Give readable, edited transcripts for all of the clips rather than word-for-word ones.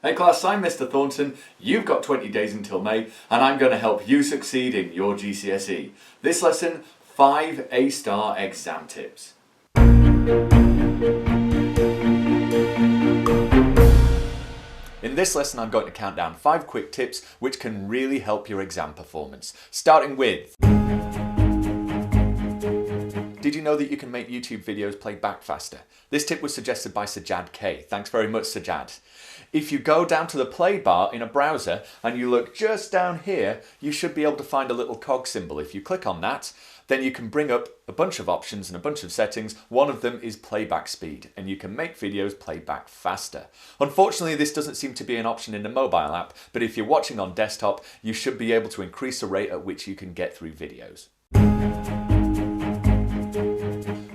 Hey class, I'm Mr. Thornton. You've got 20 days until May, and I'm going to help you succeed in your GCSE. This lesson, 5 A-star exam tips. In this lesson, I'm going to count down 5 quick tips which can really help your exam performance. Starting with... Did you know that you can make YouTube videos play back faster? This tip was suggested by Sajad K. Thanks very much, Sajad. If you go down to the play bar in a browser and you look just down here, you should be able to find a little cog symbol. If you click on that, then you can bring up a bunch of options and a bunch of settings. One of them is playback speed, and you can make videos play back faster. Unfortunately, this doesn't seem to be an option in the mobile app, but if you're watching on desktop, you should be able to increase the rate at which you can get through videos.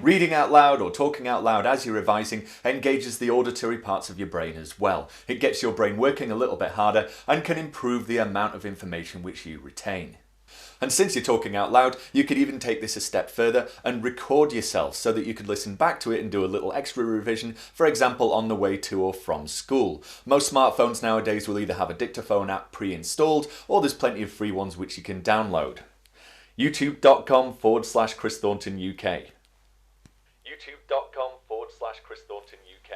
Reading out loud or talking out loud as you're revising engages the auditory parts of your brain as well. It gets your brain working a little bit harder and can improve the amount of information which you retain. And since you're talking out loud, you could even take this a step further and record yourself so that you could listen back to it and do a little extra revision, for example on the way to or from school. Most smartphones nowadays will either have a dictaphone app pre-installed, or there's plenty of free ones which you can download. youtube.com/Chris Thornton UK. youtube.com/Chris Thornton UK.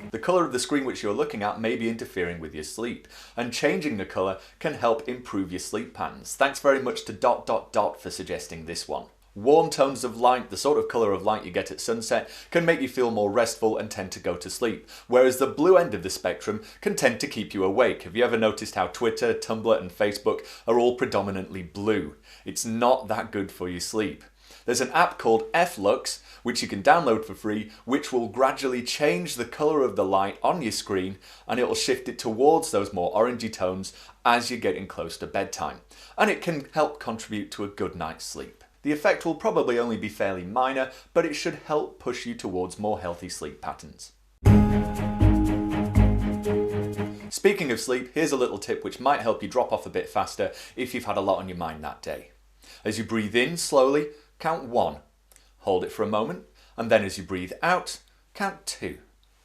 The colour of the screen which you're looking at may be interfering with your sleep, and changing the colour can help improve your sleep patterns. Thanks very much to ... for suggesting this one. Warm tones of light, the sort of colour of light you get at sunset, can make you feel more restful and tend to go to sleep, whereas the blue end of the spectrum can tend to keep you awake. Have you ever noticed how Twitter, Tumblr and Facebook are all predominantly blue? It's not that good for your sleep. There's an app called F-Lux, which you can download for free, which will gradually change the colour of the light on your screen, and it will shift it towards those more orangey tones as you're getting close to bedtime. And it can help contribute to a good night's sleep. The effect will probably only be fairly minor, but it should help push you towards more healthy sleep patterns. Speaking of sleep, here's a little tip which might help you drop off a bit faster if you've had a lot on your mind that day. As you breathe in slowly, count 1. Hold it for a moment, and then as you breathe out, count 2.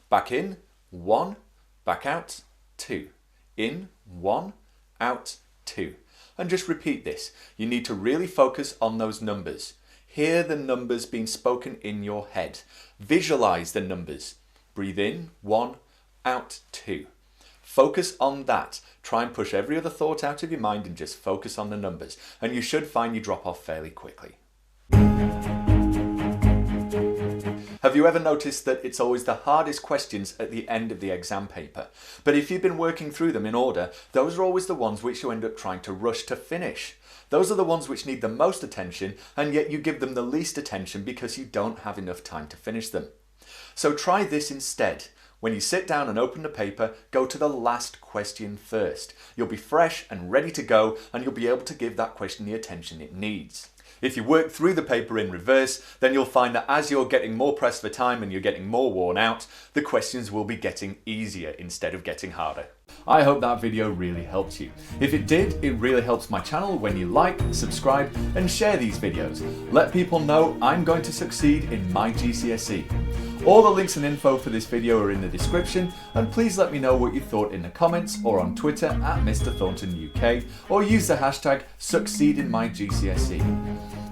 Back in, 1. Back out, 2. In, 1. Out, 2. And just repeat this. You need to really focus on those numbers. Hear the numbers being spoken in your head. Visualize the numbers. Breathe in, 1. Out, 2. Focus on that. Try and push every other thought out of your mind and just focus on the numbers. And you should find you drop off fairly quickly. Have you ever noticed that it's always the hardest questions at the end of the exam paper? But if you've been working through them in order, those are always the ones which you end up trying to rush to finish. Those are the ones which need the most attention, and yet you give them the least attention because you don't have enough time to finish them. So try this instead. When you sit down and open the paper, go to the last question first. You'll be fresh and ready to go, and you'll be able to give that question the attention it needs. If you work through the paper in reverse, then you'll find that as you're getting more pressed for time and you're getting more worn out, the questions will be getting easier instead of getting harder. I hope that video really helped you. If it did, it really helps my channel when you like, subscribe and share these videos. Let people know I'm going to succeed in my GCSE. All the links and info for this video are in the description, and please let me know what you thought in the comments or on Twitter at Mr. Thornton UK, or use the hashtag #SucceedInMyGCSE.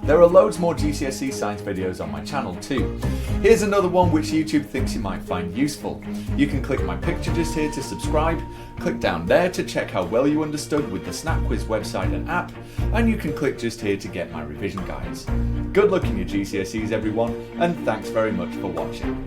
There are loads more GCSE Science videos on my channel too. Here's another one which YouTube thinks you might find useful. You can click my picture just here to subscribe, click down there to check how well you understood with the Snap Quiz website and app, and you can click just here to get my revision guides. Good luck in your GCSEs everyone, and thanks very much for watching.